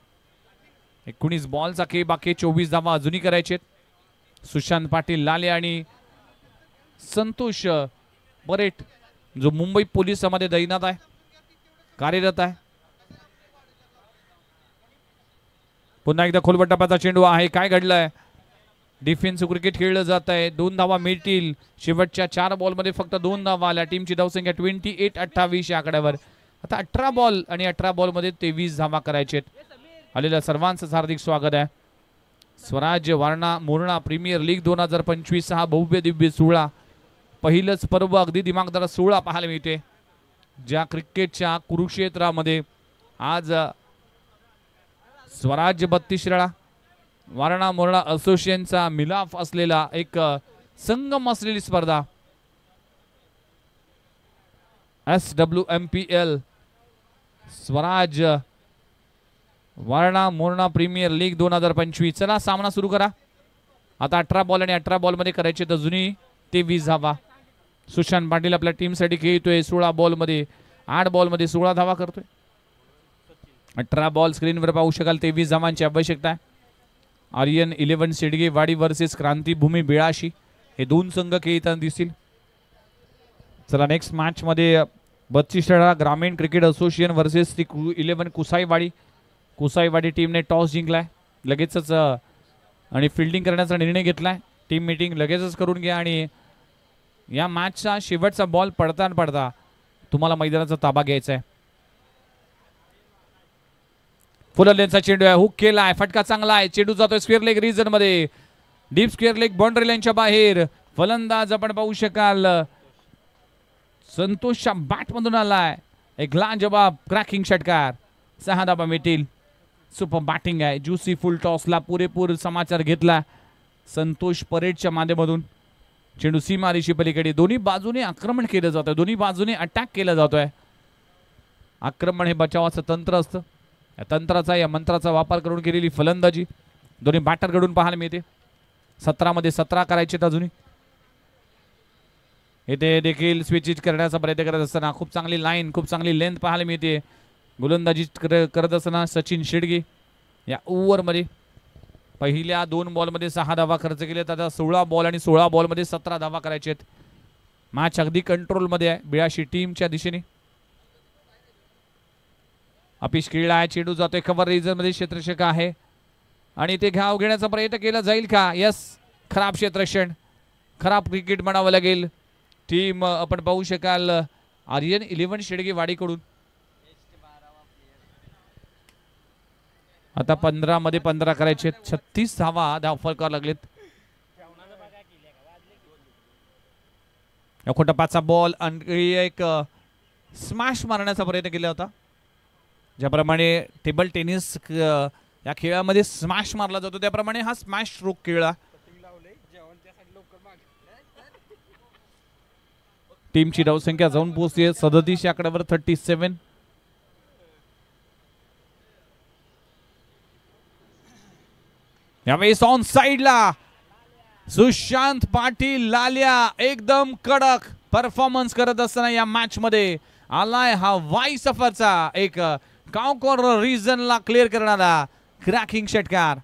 19 बॉलचा खेळ बाकी. 24 धावा अजूनही करायचे. सुशांत पाटील लाले आणि संतोष परेट जो मुंबई पोलिसांमध्ये तैनात आहे कार्यरत आहे. पुन्हा एकदा खोलवर टप्प्याचा चेंडू आहे. काय घडलंय. डिफेन्सिव्ह क्रिकेट खेळलं जात आहे. 2 धावा मिळतील. शेवटच्या 4 बॉलमध्ये फक्त 2 धावा आल्या. टीमची धावसंख्या 28-28 या आकड्यावर. आता 18 बॉल आणि 18 बॉलमध्ये 23 धावा करायचे. आलेल्या सर्वांचं हार्दिक स्वागत आहे. स्वराज्य वारणा मोरणा प्रीमियर लीग 2025 हा भव्य दिव्य सोहळा. पहिलंच पर्व अगदी दिमागदार सोहळा पाहायला मिळते. ज्या क्रिकेटच्या कुरुक्षेत्रामध्ये आज स्वराज्य 32 शिराळा वारणा मोरणा असोसिएशनचा मिलाफ असलेला एक संगम असलेली स्पर्धा SWMPL Swaraj Warana Morana premier league 2025. चला सामना सुरू करा. आता 18 बॉल आणि 18 बॉलमध्ये करायचे तर अजूनही 23 धावा. सुशांत पाटील आपल्या टीमसाठी खेळतोय. 16 बॉलमध्ये 8 बॉलमध्ये 16 धावा करतोय. 18 बॉल स्क्रीनवर पाहू शकाल. 23 धावांची आवश्यकता आहे. आर्यन 11 शेडगे वाडी वर्सेस क्रांतीभूमी बिळाशी हे 2 संघ खेळताना दिसतील. चला नेक्स्ट मॅच मध्ये 32 शिराळा ग्रामीण क्रिकेट असोसिएशन वर्सेस 11 कुसाईवाडी. कुसाईवाडी टीमने टॉस जिंकलाय लगेचच आणि फिल्डिंग करण्याचा निर्णय घेतलाय. टीम मीटिंग लगेचच करून घ्या आणि या मॅचचा शेवटचा बॉल पडता तुम्हाला मैदानाचा ताबा घ्यायचा आहे. फुललेनचा चेंडू आहे. हुक केला आहे. फटका चांगला आहे. चेंडू जातोय स्क्वेअर लेग रिजन मध्ये. डीप स्क्वेअर लेग बाउंड्री लाईनच्या बाहेर. फलंदाज आपण पाहू शकाल संतोषच्या बॅट मधून आलाय. एक लाजवाब क्रॅकिंग षटकार. 6 धावा मिळतील. सुपर बॅटिंग आहे. ज्युसी फुल टॉसला पुरेपूर समाचार घेतला संतोष परेडच्या माध्यमातून. चेंडू सीमारेषी पलीकडे. दोन्ही बाजूने आक्रमण केलं जातं. दोन्ही बाजूने अटॅक केला जातोय. आक्रमण हे बचावाचं तंत्र असतं. या तंत्राचा या मंत्राचा वापर करून केलेली फलंदाजी दोन्ही बॅटरकडून पाहायला मिळते. 17 मध्ये 17 करायचे अजूनही. इथे देखील स्विच करण्याचा प्रयत्न करत असताना खूप चांगली लाईन खूप चांगली लेंथ पाहायला मिळते. गोलंदाजी करत असताना सचिन शेडगे या ओव्हरमध्ये पहिल्या 2 बॉलमध्ये 6 धावा खर्च केले. आता 16 बॉल आणि 16 बॉलमध्ये 17 धावा करायचे आहेत. मॅच अगदी कंट्रोलमध्ये आहे बिळाशी टीमच्या दिशेने. अपिश खेळला आहे. चेंडू जातोय कव्हर रिजन मध्ये. क्षेत्ररक्षक आहे आणि ते घाव घेण्याचा प्रयत्न केला जाईल का. यस खराब क्षेत्ररक्षण खराब क्रिकेट म्हणावं लागेल. टीम आपण पाहू शकाल आर्यन 11 शेडगे वाडीकडून. आता 15 मध्ये 15 करायचे. 36 धावा धावफलकावर लागलेत. खोटापाचा बॉल आणि एक स्मॅश मारण्याचा प्रयत्न केला होता. ज्याप्रमाणे टेबल टेनिस या खेळामध्ये स्मॅश मारला जातो त्याप्रमाणे हा स्मॅश स्ट्रोक खेळला. टीमची धावसंख्या जाऊन पोहोचते 37 या आकड्यावर. 37. यावेळेस ऑन साइडला सुशांत पाटील लाल्या एकदम कडक परफॉर्मन्स करत असताना या मॅच मध्ये आलाय हा वाई सफरचा एक कॉर्नर रिजनला क्लिअर करणारा क्रॅकिंग षटकार.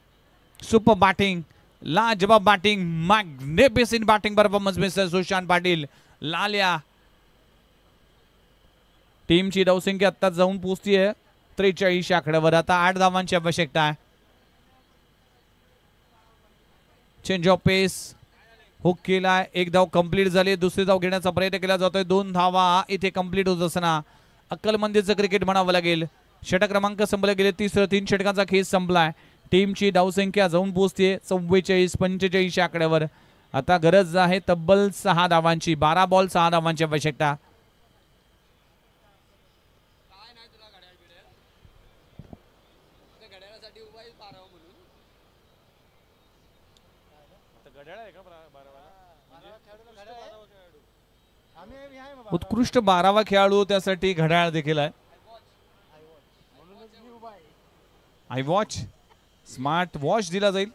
सुपर बॅटिंग लाजवाब batting magnificent batting performance mister Sushant Patil लाल्या. टीमची धावसंख्या आता जाऊन पोहोचतीये 43 आकड्यावर. आता 8 धावांची आवश्यकता आहे. चेंज ऑफ पेस हुक केलाय, एक धाव कंप्लीट झाली, दुसरी धाव घेण्याचा प्रयत्न केला जातोय, 2 धावा इथे कंप्लीट होत असताना अक्कलमंदीचं क्रिकेट म्हणावं लागेल. षटक क्रमांक संपले गेले, 3 षटकांचा खेळ संपलाय. टीमची धावसंख्या जाऊन पोहोचते 44-45 आकड्यावर. आता गरज आहे तब्बल 6 धावांची, 12 बॉल 6 धावांची आवश्यकता. उत्कृष्ट 12वा खेळाडू त्यासाठी घड्याळ देखील आहे. आय वॉच स्मार्ट वॉच दिला जाईल,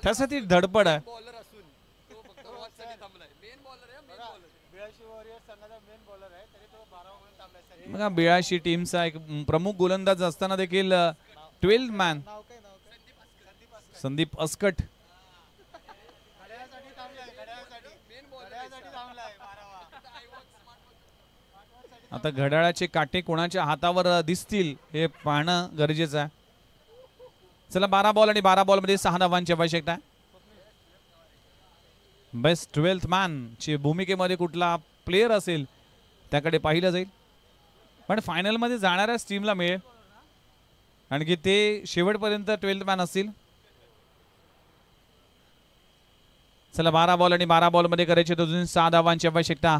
त्यासाठी धडपड आहे. बघा 82 टीमचा एक प्रमुख गोलंदाज असताना देखील 12 मॅन संदीप अस्कट आता घड्याळाचे काटे कोणाच्या हातावर दिसतील हे पाहणं गरजेचं आहे. चला 12 बॉल आणि 12 बॉल मध्ये 6 धावांची आवश्यकता आहे. बेस्ट 12th मॅन ची भूमिकेमध्ये कुठला प्लेयर असेल त्याकडे पाहिलं जाईल, पण फायनल मध्ये जाणाऱ्याच टीमला मिळेल, आणखी ते शेवटपर्यंत 12th मॅन असतील. चला 12 बॉल आणि 12 बॉल मध्ये करायचे अजून 6 धावांची आवश्यकता.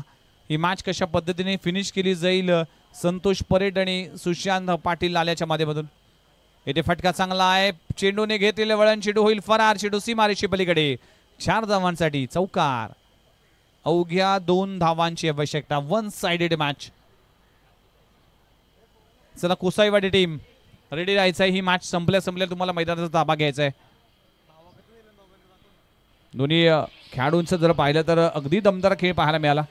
ही मॅच कशा पद्धतीने फिनिश केली जाईल, संतोष परेड आणि सुशांत पाटील लाल्याच्या माध्यमातून. येथे फटका चांगला आहे, चेंडूने घेतलेले वळण, चेंडू होईल फरार, चेंडू सीमारेषे पलीकडे. 4 धावांसाठी चौकार, अवघ्या 2 धावांची आवश्यकता. 1 साइडेड मॅच. चला कोसाईवाडी टीम रेडी राहायचं आहे. ही मॅच संपल्या तुम्हाला मैदानाचा ताबा घ्यायचा आहे. दोन्ही खेळाडूंचं जर पाहिलं तर अगदी दमदार खेळ पाहायला मिळाला.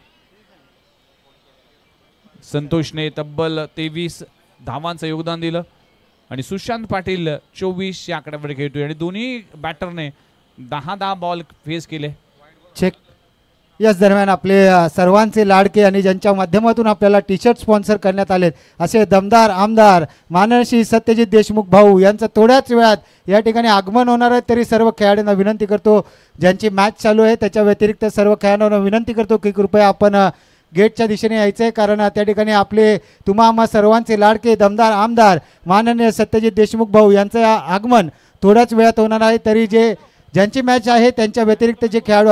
संतोषने तब्बल 23 धावांचं योगदान दिलं आणि सुशांत पाटील 24 या आकड्यावर खेळतोय आणि दोन्ही बॅटरने 10 बॉल फेस केले. चेक याच दरम्यान आपले सर्वांचे लाडके आणि ज्यांच्या माध्यमातून आपल्याला टी शर्ट स्पॉन्सर करण्यात आलेत असे दमदार आमदार मानसी सत्यजित देशमुख भाऊ यांचं थोड्याच वेळात या ठिकाणी आगमन होणार आहे. तरी सर्व खेळाडूंना विनंती करतो, ज्यांची मॅच चालू आहे त्याच्या व्यतिरिक्त सर्व खेळाडूंना विनंती करतो की कृपया आपण गेटच्या दिशेने यायचं आहे, कारण त्या ठिकाणी आपले तुम्हा आम्हा सर्वांचे लाडके दमदार आमदार माननीय सत्यजित देशमुख भाऊ यांचं आगमन थोड्याच वेळात होणार आहे. तरी ज्यांची मॅच आहे त्यांच्या व्यतिरिक्त जे खेळाडू